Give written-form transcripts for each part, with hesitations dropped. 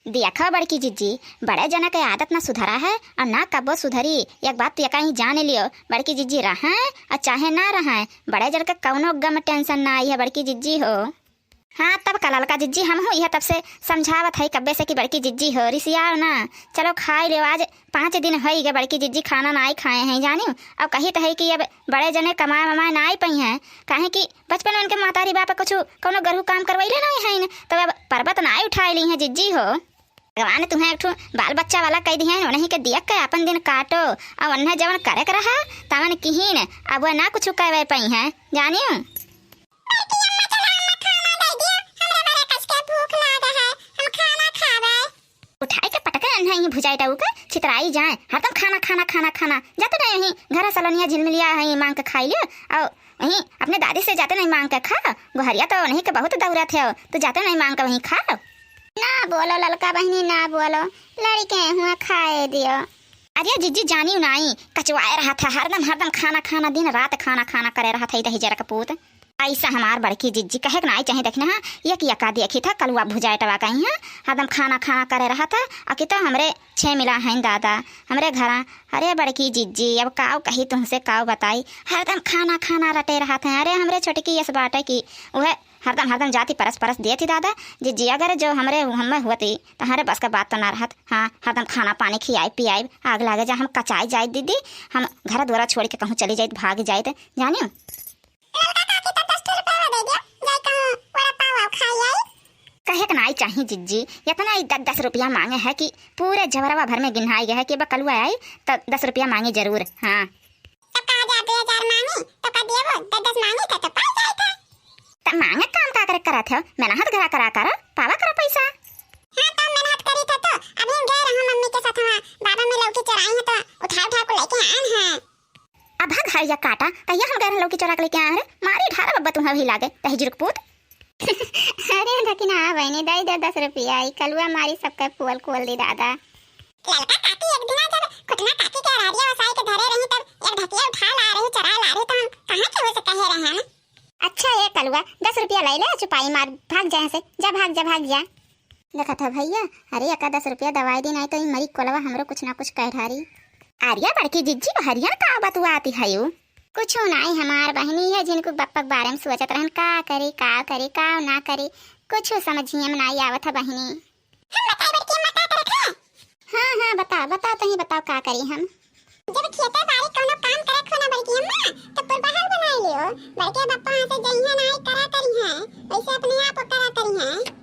देखा बड़की जीजी, बड़े जना के आदत ना सुधरा है और ना कबो सुधरी। एक बात तो कहीं जान लियो, बड़की जीजी रहे और चाहे ना रहे, बड़े जन के कौनो गम टेंशन ना आई है बड़की जीजी हो। हाँ तब कल का जीजी हम हो यह तब से समझावत है कब्बे से कि बड़की जीजी हो रिसियाओ ना, चलो खाई ले। आज 5 दिन हो गए बड़की जीजी खाना ना ही खाए हैं जानी। अब कही तो है कि अब बड़े जने कमाए ममाए ना आई पई हैं, काहे कि बचपन में उनके मातारी बाप कुछ कोनो गरहू काम करवैले नहीं है, तो अब पर्वत ना ही उठाई ली हैं जीजी हो। भगवान तुम्हें एक बाल बच्चा वाला कह दी है, उन्हीं के दिया के अपन दिन काटो। अब उन्हें जवन करे कर रहा तवन किहीन अब वह ना कुछ कह पाई हैं जानियो। उठाई के पटके नहीं भुजाई टाऊ का चितराई जाए हरदम खाना खाना खाना खाना जाते नहीं यहीं घर सलोनिया झिलमिलिया है मांग के खाई लियो। और वहीं अपने दादी से जाते नहीं मांग के खा, गोहरिया तो उन्हीं के बहुत दौरा थे, तो जाते नहीं मांग के वहीं खा। ना बोलो ललका बहनी ना बोलो, लड़के हुआ खाए दियो। अरे जीजी जानी नहीं कचवाए रहा था, हरदम हरदम खाना खाना दिन रात खाना खाना करे रहा था इधर जरा कपूत। ऐसा हमार बड़की जीजी कहे ना चाहे देखने हाँ ये कि यका देखी था कलुआ भुजाए टवा कहीं है, हरदम खाना खाना करे रहा था। अकी तो हमरे 6 मिला हैं दादा हमरे घर। अरे बड़की जीजी अब काव कही तुमसे काव बताई, हरदम खाना खाना रटे रहा था। अरे हमरे छोटी की इस बाटे की वह हरदम हरदम जाती परस परस दिए थी दादा जीजी, अगर जो हमरे हमें हुआ तो हमारे बस का बात तो ना रहत। हाँ हरदम खाना पानी खियाई पियाई आग लागे जा हम कचाई जाए दीदी, हम घर द्वारा छोड़ के कहूँ चली जाए भाग जाए जानियो। कहे कि नहीं चाहिए जीजी, इतना ही 10 रुपया मांगे है कि पूरे जवरवा भर में गिनाई गया है कि कलुआ आई तो 10 रुपया मांगे जरूर। हाँ तब कहा जाते 1000 मांगी तो का देवो 10 मांगी तो पा जाए था। तब मांगे काम का करे करा थे मेहनत घरा करा कर पावा करा पैसा। हाँ तब मेहनत करी थे तो अभी गए रहा मम्मी के साथ, वहां बाबा में लौकी चराई है तो उठा उठा को लेके आए हैं। अब भाग हर या काटा तो ये हम गए लौकी चरा के लेके आए हैं, मारी ढारा बब्बा तुम्हें भी लागे तहजुर पूत। अरे धकिना बहनी दे दे 10 रुपया कलुआ मारी सबका पोल खोल दी दादा। ललका काकी एक दिन जब कुटना काकी के रारिया वसाई के धरे रही तब एक ढकिया उठा ला रही चरा ला रही तो हम कहां के हो से कहे रहे हैं। अच्छा ये कलुआ 10 रुपया ले ले चुपाई मार भाग जाए से जा भाग जा। देखा था भैया अरे एका 10 रुपया दवाई दी नहीं तो मरी कोलवा हमरो कुछ ना कुछ कह ढारी। आर्या बड़की जीजी हरियन का बतुआ आती है यू कुछ नहीं हमार बहनी है जिनको बप्पक बारे में सोचत रहन का करे का ना करे कुछ समझिए में नहीं आवत है बहनी। हम बताए बड़की अम्मा का करे खा। हाँ बता तो ही बताओ का करी हम। जब खेते बाड़ी कोनो काम करे खो ना बड़की अम्मा तो पुरबहार बनाई लियो, बड़के बप्पा से जइया नहीं करा करी है वैसे अपने आप करा करी है।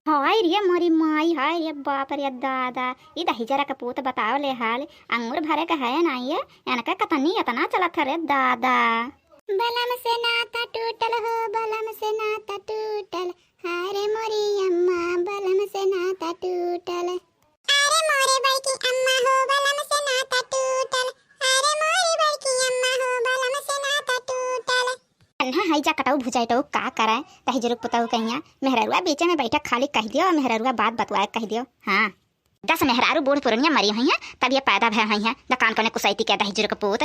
हाय रे मोरी माई हाय रे बाप रे दादा ई दही जरा का पूत बताओ ले हाल अंगूर भरे का है ना ये इनका कतनी इतना चलत रे दादा। बलम से नाता टूटल हो बलम से नाता टूटल, हाय मोरी अम्मा बलम से नाता टूटल। अरे मोरे बड़की अम्मा हो बलम से नाता टूटल, अरे मोरे बड़की अम्मा हो बलम से नाता टूटल। अन्हा हाई जा कटाऊ भुजाई तो का करे तही जरूर पताऊ कहिया मेहरारुआ बीचे में बैठा खाली कह दियो मेहरारुआ बात बतवाए कह दियो। हाँ 10 मेहरारू बूढ़ पुरनिया मरी हुई हैं तब ये पैदा भय हुई हैं दुकान कोने कुसैती के दही जरूर कपूत।